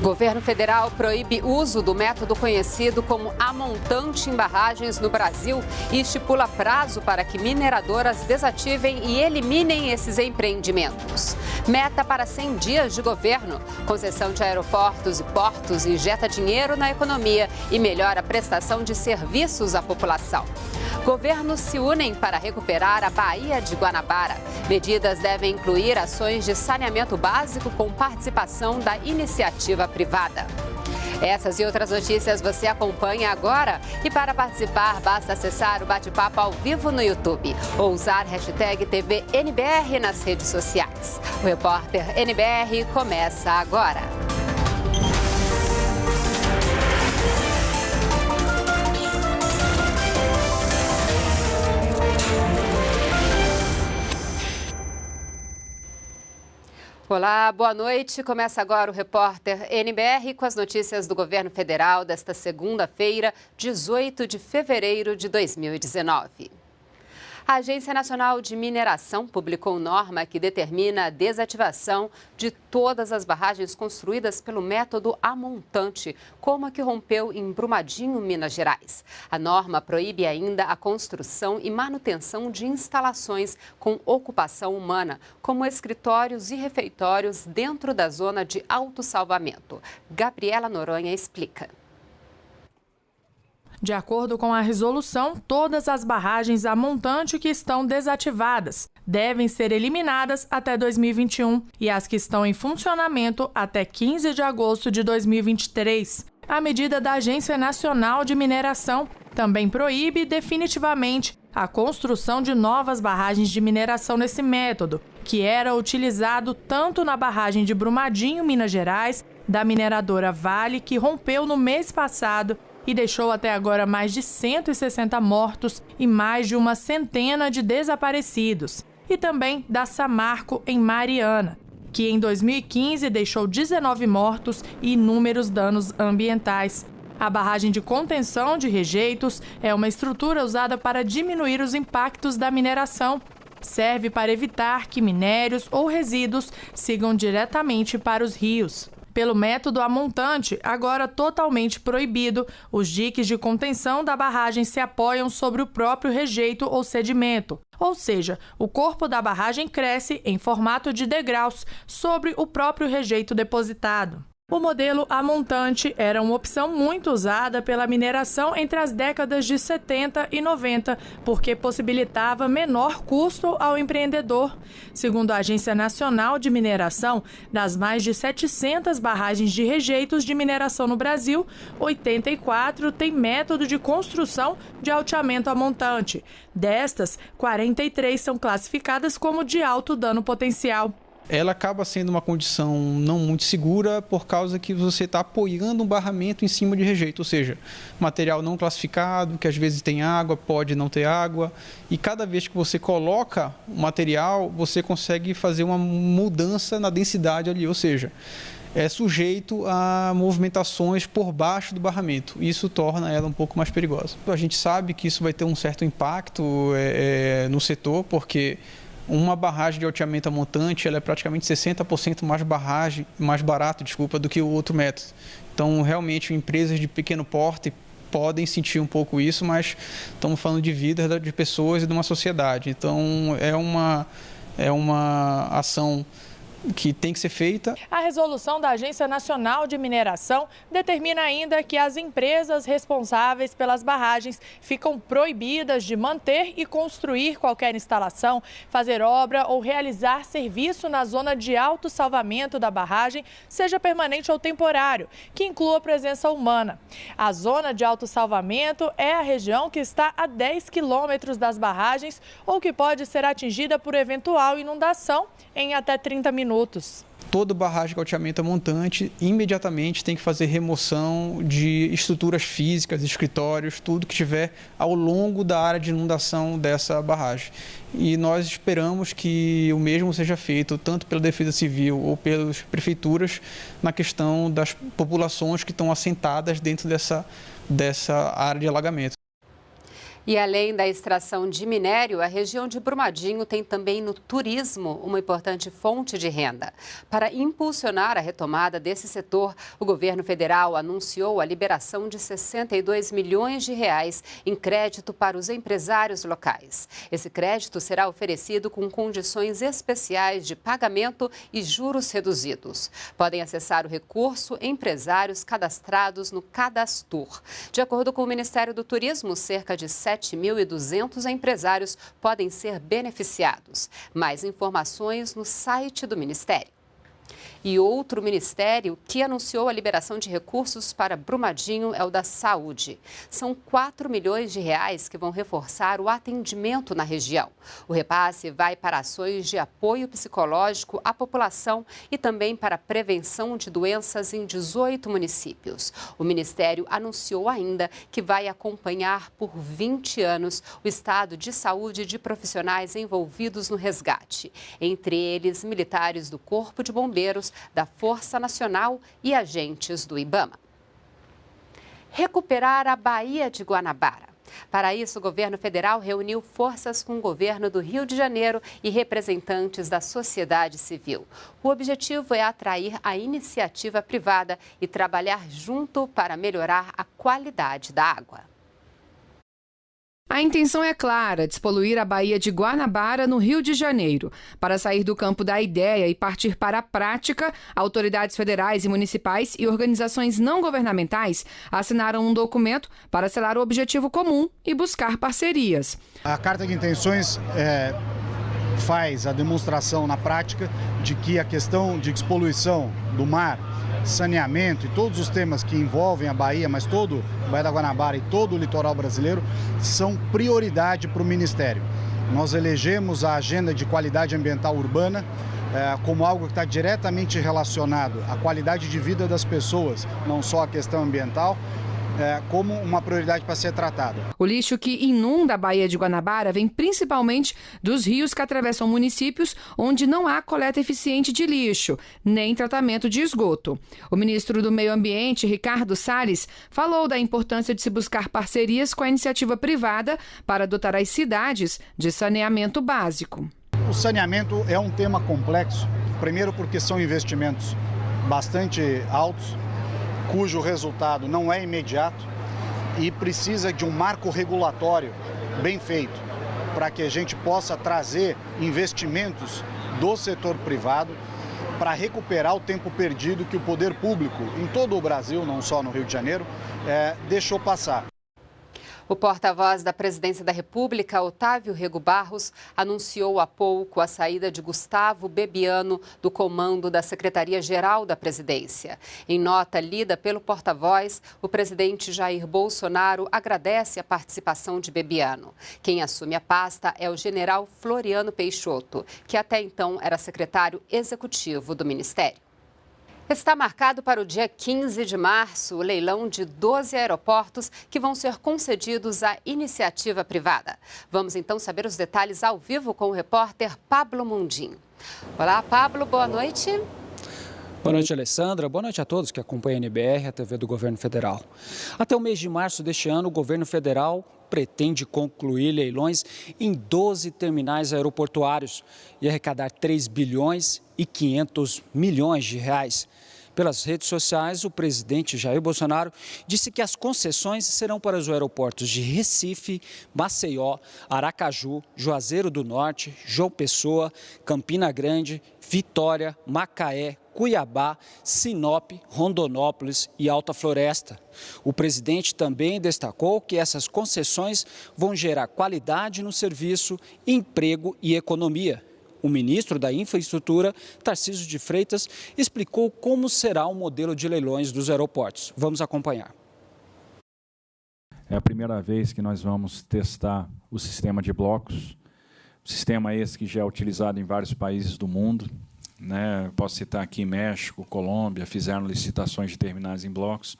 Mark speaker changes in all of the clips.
Speaker 1: Governo federal proíbe uso do método conhecido como amontante em barragens no Brasil e estipula prazo para que mineradoras desativem e eliminem esses empreendimentos. Meta para 100 dias de governo. Concessão de aeroportos e portos injeta dinheiro na economia e melhora a prestação de serviços à população. Governos se unem para recuperar a Baía de Guanabara. Medidas devem incluir ações de saneamento básico com participação da iniciativa privada. Essas e outras notícias você acompanha agora. E para participar, basta acessar o bate-papo ao vivo no YouTube ou usar hashtag TVNBR nas redes sociais. O Repórter NBR começa agora. Olá, boa noite. Começa agora o Repórter NBR com as notícias do governo federal desta segunda-feira, 18 de fevereiro de 2019. A Agência Nacional de Mineração publicou norma que determina a desativação de todas as barragens construídas pelo método amontante, como a que rompeu em Brumadinho, Minas Gerais. A norma proíbe ainda a construção e manutenção de instalações com ocupação humana, como escritórios e refeitórios dentro da zona de autossalvamento. Gabriela Noronha explica.
Speaker 2: De acordo com a resolução, todas as barragens a montante que estão desativadas devem ser eliminadas até 2021 e as que estão em funcionamento até 15 de agosto de 2023. A medida da Agência Nacional de Mineração também proíbe definitivamente a construção de novas barragens de mineração nesse método, que era utilizado tanto na barragem de Brumadinho, Minas Gerais, da mineradora Vale, que rompeu no mês passado e deixou até agora mais de 160 mortos e mais de uma centena de desaparecidos. E também da Samarco, em Mariana, que em 2015 deixou 19 mortos e inúmeros danos ambientais. A barragem de contenção de rejeitos é uma estrutura usada para diminuir os impactos da mineração. Serve para evitar que minérios ou resíduos sigam diretamente para os rios. Pelo método amontante, agora totalmente proibido, os diques de contenção da barragem se apoiam sobre o próprio rejeito ou sedimento. Ou seja, o corpo da barragem cresce em formato de degraus sobre o próprio rejeito depositado. O modelo amontante era uma opção muito usada pela mineração entre as décadas de 70 e 90, porque possibilitava menor custo ao empreendedor. Segundo a Agência Nacional de Mineração, das mais de 700 barragens de rejeitos de mineração no Brasil, 84 têm método de construção de alteamento a montante. Destas, 43 são classificadas como de alto dano potencial.
Speaker 3: Ela acaba sendo uma condição não muito segura por causa que você está apoiando um barramento em cima de rejeito, ou seja, material não classificado, que às vezes tem água, pode não ter água, e cada vez que você coloca o material, você consegue fazer uma mudança na densidade ali, ou seja, é sujeito a movimentações por baixo do barramento. Isso torna ela um pouco mais perigosa. A gente sabe que isso vai ter um certo impacto no setor, porque uma barragem de alteamento a montante ela é praticamente 60% mais barato do que o outro método. Então, realmente, empresas de pequeno porte podem sentir um pouco isso, mas estamos falando de vidas de pessoas e de uma sociedade. Então, é uma ação que tem que ser feita.
Speaker 2: A resolução da Agência Nacional de Mineração determina ainda que as empresas responsáveis pelas barragens ficam proibidas de manter e construir qualquer instalação, fazer obra ou realizar serviço na zona de autossalvamento da barragem, seja permanente ou temporário, que inclua a presença humana. A zona de autossalvamento é a região que está a 10 quilômetros das barragens ou que pode ser atingida por eventual inundação em até 30 minutos.
Speaker 3: Toda barragem de alteamento a montante imediatamente tem que fazer remoção de estruturas físicas, escritórios, tudo que tiver ao longo da área de inundação dessa barragem. E nós esperamos que o mesmo seja feito tanto pela Defesa Civil ou pelas prefeituras na questão das populações que estão assentadas dentro dessa área de alagamento.
Speaker 1: E além da extração de minério, a região de Brumadinho tem também no turismo uma importante fonte de renda. Para impulsionar a retomada desse setor, o governo federal anunciou a liberação de 62 milhões de reais em crédito para os empresários locais. Esse crédito será oferecido com condições especiais de pagamento e juros reduzidos. Podem acessar o recurso empresários cadastrados no Cadastur. De acordo com o Ministério do Turismo, cerca de 7.200 empresários podem ser beneficiados. Mais informações no site do Ministério. E outro ministério que anunciou a liberação de recursos para Brumadinho é o da Saúde. São 4 milhões de reais que vão reforçar o atendimento na região. O repasse vai para ações de apoio psicológico à população e também para a prevenção de doenças em 18 municípios. O Ministério anunciou ainda que vai acompanhar por 20 anos o estado de saúde de profissionais envolvidos no resgate, entre eles militares do Corpo de Bombeiros, da Força Nacional e agentes do IBAMA. Recuperar a Baía de Guanabara. Para isso, o governo federal reuniu forças com o governo do Rio de Janeiro e representantes da sociedade civil. O objetivo é atrair a iniciativa privada e trabalhar junto para melhorar a qualidade da água.
Speaker 4: A intenção é clara, despoluir a Baía de Guanabara, no Rio de Janeiro. Para sair do campo da ideia e partir para a prática, autoridades federais e municipais e organizações não governamentais assinaram um documento para selar o objetivo comum e buscar parcerias.
Speaker 5: A Carta de Intenções faz a demonstração na prática de que a questão de despoluição do mar, saneamento e todos os temas que envolvem a Bahia, mas todo a Baía da Guanabara e todo o litoral brasileiro, são prioridade para o Ministério. Nós elegemos a agenda de qualidade ambiental urbana como algo que está diretamente relacionado à qualidade de vida das pessoas, não só a questão ambiental, como uma prioridade para ser tratada.
Speaker 4: O lixo que inunda a Baía de Guanabara vem principalmente dos rios que atravessam municípios onde não há coleta eficiente de lixo, nem tratamento de esgoto. O ministro do Meio Ambiente, Ricardo Salles, falou da importância de se buscar parcerias com a iniciativa privada para dotar as cidades de saneamento básico.
Speaker 5: O saneamento é um tema complexo, primeiro porque são investimentos bastante altos, cujo resultado não é imediato e precisa de um marco regulatório bem feito para que a gente possa trazer investimentos do setor privado para recuperar o tempo perdido que o poder público em todo o Brasil, não só no Rio de Janeiro, deixou passar.
Speaker 1: O porta-voz da Presidência da República, Otávio Rego Barros, anunciou há pouco a saída de Gustavo Bebiano do comando da Secretaria-Geral da Presidência. Em nota lida pelo porta-voz, o presidente Jair Bolsonaro agradece a participação de Bebiano. Quem assume a pasta é o general Floriano Peixoto, que até então era secretário executivo do Ministério. Está marcado para o dia 15 de março o leilão de 12 aeroportos que vão ser concedidos à iniciativa privada. Vamos então saber os detalhes ao vivo com o repórter Pablo Mundim. Olá, Pablo, boa noite.
Speaker 6: Boa noite, Alessandra. Boa noite a todos que acompanham a NBR, a TV do Governo Federal. Até o mês de março deste ano, o Governo Federal pretende concluir leilões em 12 terminais aeroportuários e arrecadar 3 bilhões e 500 milhões de reais. Pelas redes sociais, o presidente Jair Bolsonaro disse que as concessões serão para os aeroportos de Recife, Maceió, Aracaju, Juazeiro do Norte, João Pessoa, Campina Grande, Vitória, Macaé, Cuiabá, Sinop, Rondonópolis e Alta Floresta. O presidente também destacou que essas concessões vão gerar qualidade no serviço, emprego e economia. O ministro da Infraestrutura, Tarcísio de Freitas, explicou como será o modelo de leilões dos aeroportos. Vamos acompanhar.
Speaker 7: É a primeira vez que nós vamos testar o sistema de blocos, sistema esse que já é utilizado em vários países do mundo. Posso citar aqui México, Colômbia, fizeram licitações de terminais em blocos.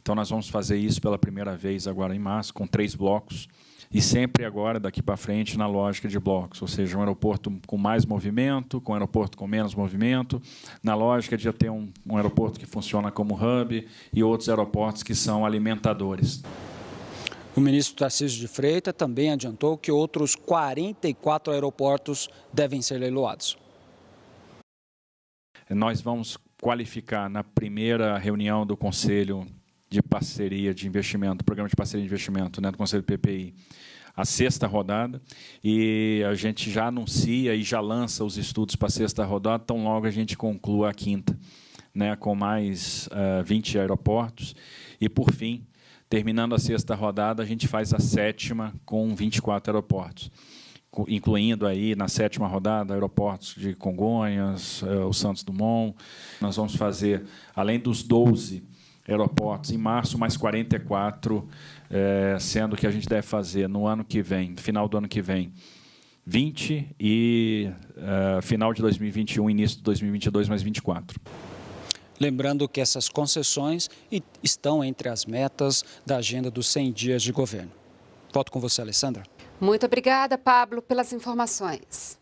Speaker 7: Então, nós vamos fazer isso pela primeira vez agora em março, com 3 blocos. E sempre agora, daqui para frente, na lógica de blocos, ou seja, um aeroporto com mais movimento, com um aeroporto com menos movimento, na lógica de já ter um aeroporto que funciona como hub e outros aeroportos que são alimentadores.
Speaker 6: O ministro Tarcísio de Freitas também adiantou que outros 44 aeroportos devem ser leiloados.
Speaker 7: Nós vamos qualificar na primeira reunião do Conselho de Parceria de Investimento, Programa de Parceria de Investimento, né, do Conselho PPI, a 6ª rodada, e a gente já anuncia e já lança os estudos para a 6ª rodada, tão logo a gente conclua a 5ª, né, com mais 20 aeroportos, e por fim, terminando a 6ª rodada, a gente faz a 7ª com 24 aeroportos, incluindo aí na 7ª rodada aeroportos de Congonhas, o Santos Dumont. Nós vamos fazer, além dos 12 aeroportos, em março, mais 44, sendo que a gente deve fazer no ano que vem, no final do ano que vem, 20 e final de 2021, início de 2022, mais 24.
Speaker 6: Lembrando que essas concessões estão entre as metas da agenda dos 100 dias de governo. Volto com você, Alessandra.
Speaker 1: Muito obrigada, Pablo, pelas informações.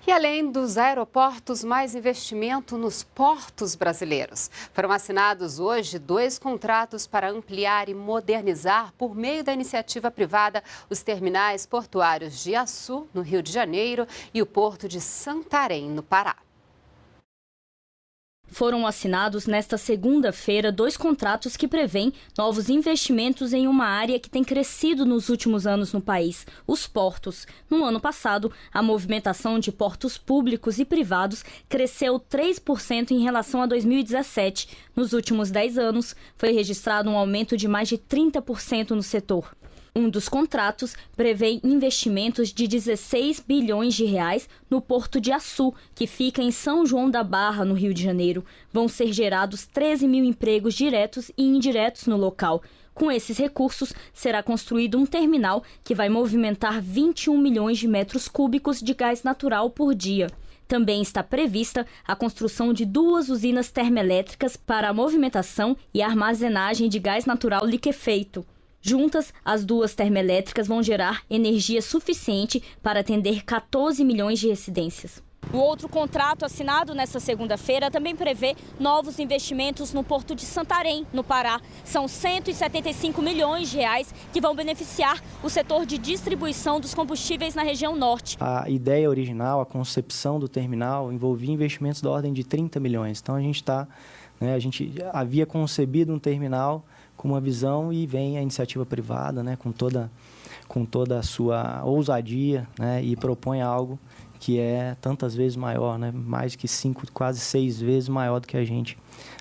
Speaker 1: E além dos aeroportos, mais investimento nos portos brasileiros. Foram assinados hoje 2 contratos para ampliar e modernizar, por meio da iniciativa privada, os terminais portuários de Açu, no Rio de Janeiro, e o porto de Santarém, no Pará.
Speaker 8: Foram assinados nesta segunda-feira 2 contratos que prevêem novos investimentos em uma área que tem crescido nos últimos anos no país, os portos. No ano passado, a movimentação de portos públicos e privados cresceu 3% em relação a 2017. Nos últimos 10 anos, foi registrado um aumento de mais de 30% no setor. Um dos contratos prevê investimentos de 16 bilhões de reais no Porto de Açu, que fica em São João da Barra, no Rio de Janeiro. Vão ser gerados 13 mil empregos diretos e indiretos no local. Com esses recursos, será construído um terminal que vai movimentar 21 milhões de metros cúbicos de gás natural por dia. Também está prevista a construção de 2 usinas termoelétricas para a movimentação e armazenagem de gás natural liquefeito. Juntas, as 2 termoelétricas vão gerar energia suficiente para atender 14 milhões de residências.
Speaker 9: O outro contrato assinado nesta segunda-feira também prevê novos investimentos no Porto de Santarém, no Pará. São 175 milhões de reais que vão beneficiar o setor de distribuição dos combustíveis na região norte.
Speaker 10: A ideia original, a concepção do terminal, envolvia investimentos da ordem de 30 milhões. Então a gente havia concebido um terminal com uma visão e vem a iniciativa privada, né, com toda a sua ousadia, né, e propõe algo que é tantas vezes maior, né, mais que 5, quase 6 vezes maior do que a gente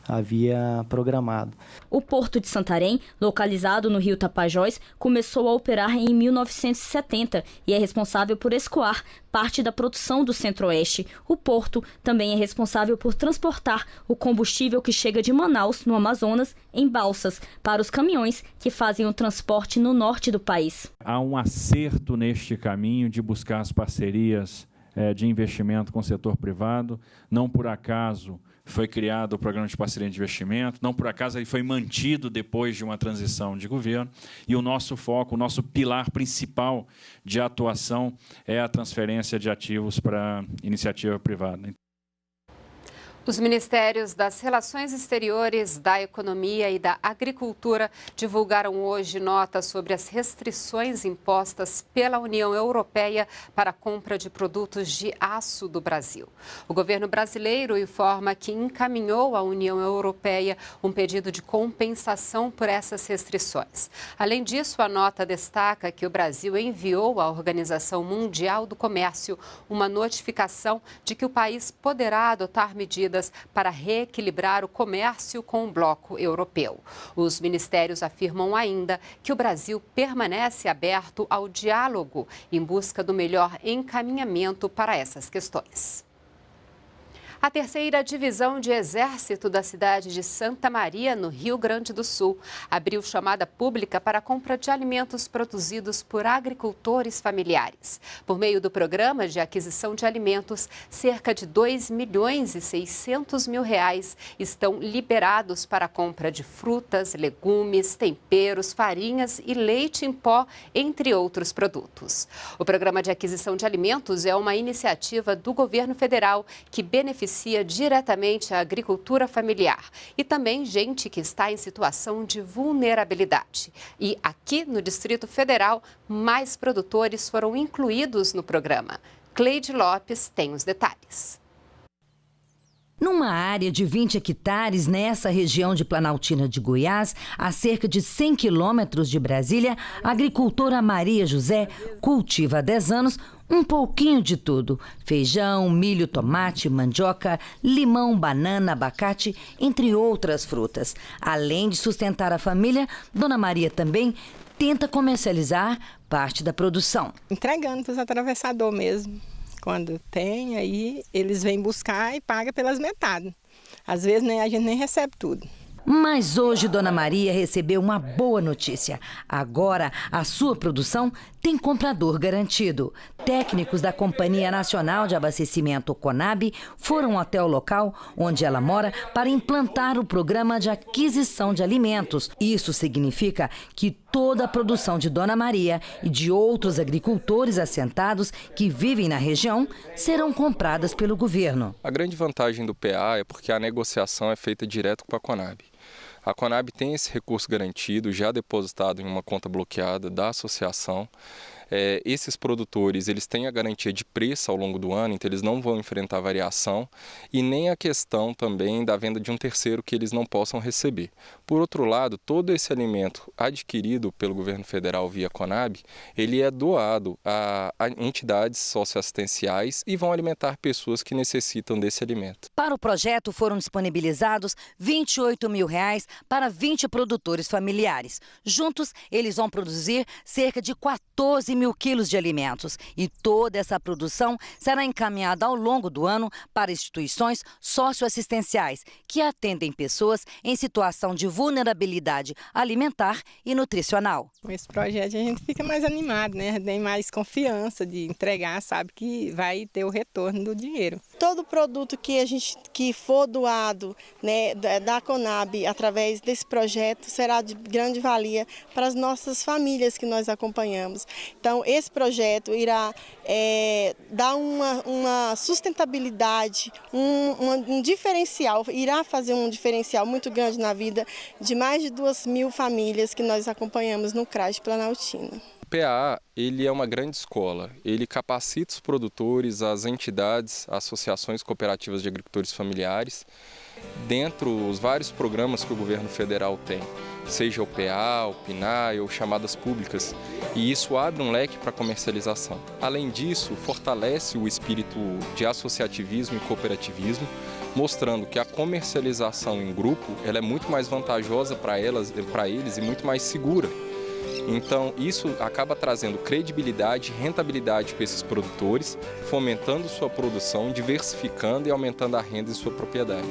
Speaker 10: havia programado.
Speaker 8: O Porto de Santarém, localizado no Rio Tapajós, começou a operar em 1970 e é responsável por escoar parte da produção do Centro-Oeste. O porto também é responsável por transportar o combustível que chega de Manaus, no Amazonas, em balsas, para os caminhões que fazem o transporte no norte do país.
Speaker 7: Há um acerto neste caminho de buscar as parcerias de investimento com o setor privado. Não por acaso foi criado o Programa de Parceria de Investimento, não por acaso ele foi mantido depois de uma transição de governo, e o nosso foco, o nosso pilar principal de atuação é a transferência de ativos para a iniciativa privada.
Speaker 1: Os Ministérios das Relações Exteriores, da Economia e da Agricultura divulgaram hoje notas sobre as restrições impostas pela União Europeia para a compra de produtos de aço do Brasil. O governo brasileiro informa que encaminhou à União Europeia um pedido de compensação por essas restrições. Além disso, a nota destaca que o Brasil enviou à Organização Mundial do Comércio uma notificação de que o país poderá adotar medidas para reequilibrar o comércio com o bloco europeu. Os ministérios afirmam ainda que o Brasil permanece aberto ao diálogo em busca do melhor encaminhamento para essas questões. A 3ª Divisão de Exército da cidade de Santa Maria, no Rio Grande do Sul, abriu chamada pública para a compra de alimentos produzidos por agricultores familiares. Por meio do programa de aquisição de alimentos, cerca de 2.600.000 reais estão liberados para a compra de frutas, legumes, temperos, farinhas e leite em pó, entre outros produtos. O programa de aquisição de alimentos é uma iniciativa do governo federal que beneficia beneficia diretamente a agricultura familiar e também gente que está em situação de vulnerabilidade. E aqui no Distrito Federal, mais produtores foram incluídos no programa. Cleide Lopes tem os detalhes.
Speaker 11: Numa área de 20 hectares, nessa região de Planaltina de Goiás, a cerca de 100 quilômetros de Brasília, a agricultora Maria José cultiva há 10 anos um pouquinho de tudo: feijão, milho, tomate, mandioca, limão, banana, abacate, entre outras frutas. Além de sustentar a família, Dona Maria também tenta comercializar parte da produção.
Speaker 12: Entregando para os atravessadores mesmo. Quando tem, aí eles vêm buscar e pagam pelas metades. Às vezes a gente nem recebe tudo.
Speaker 11: Mas hoje Dona Maria recebeu uma boa notícia. Agora a sua produção tem comprador garantido. Técnicos da Companhia Nacional de Abastecimento, CONAB, foram até o local onde ela mora para implantar o programa de aquisição de alimentos. Isso significa que toda a produção de Dona Maria e de outros agricultores assentados que vivem na região serão compradas pelo governo.
Speaker 13: A grande vantagem do PA é porque a negociação é feita direto com a CONAB. A CONAB tem esse recurso garantido, já depositado em uma conta bloqueada da associação. Esses produtores, eles têm a garantia de preço ao longo do ano, então eles não vão enfrentar variação e nem a questão também da venda de um terceiro que eles não possam receber. Por outro lado, todo esse alimento adquirido pelo governo federal via CONAB, ele é doado a entidades socioassistenciais e vão alimentar pessoas que necessitam desse alimento.
Speaker 11: Para o projeto foram disponibilizados R$28 mil para 20 produtores familiares. Juntos, eles vão produzir cerca de 14 mil quilos de alimentos e toda essa produção será encaminhada ao longo do ano para instituições socioassistenciais que atendem pessoas em situação de vulnerabilidade alimentar e nutricional.
Speaker 12: Com esse projeto a gente fica mais animado, né? Tem mais confiança de entregar, sabe que vai ter o retorno do dinheiro.
Speaker 14: Todo produto que for doado, né, da CONAB através desse projeto será de grande valia para as nossas famílias que nós acompanhamos. Então, esse projeto irá dar uma sustentabilidade, um diferencial, irá fazer um diferencial muito grande na vida de mais de 2.000 famílias que nós acompanhamos no CRAS de Planaltina.
Speaker 13: O PA, ele é uma grande escola, ele capacita os produtores, as entidades, associações cooperativas de agricultores familiares, dentro dos vários programas que o governo federal tem, seja o PA, o PNAE ou chamadas públicas, e isso abre um leque para comercialização. Além disso, fortalece o espírito de associativismo e cooperativismo, mostrando que a comercialização em grupo ela é muito mais vantajosa para eles e muito mais segura. Então, isso acaba trazendo credibilidade e rentabilidade para esses produtores, fomentando sua produção, diversificando e aumentando a renda em sua propriedade.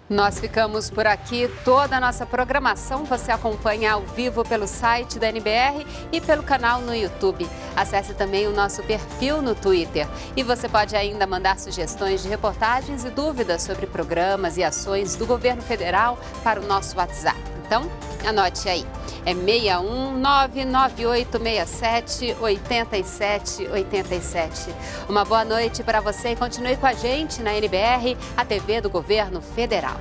Speaker 1: Nós ficamos por aqui. Toda a nossa programação você acompanha ao vivo pelo site da NBR e pelo canal no YouTube. Acesse também o nosso perfil no Twitter. E você pode ainda mandar sugestões de reportagens e dúvidas sobre programas e ações do governo federal para o nosso WhatsApp. Então, anote aí. É 61998678787. Uma boa noite para você e continue com a gente na NBR, a TV do Governo Federal.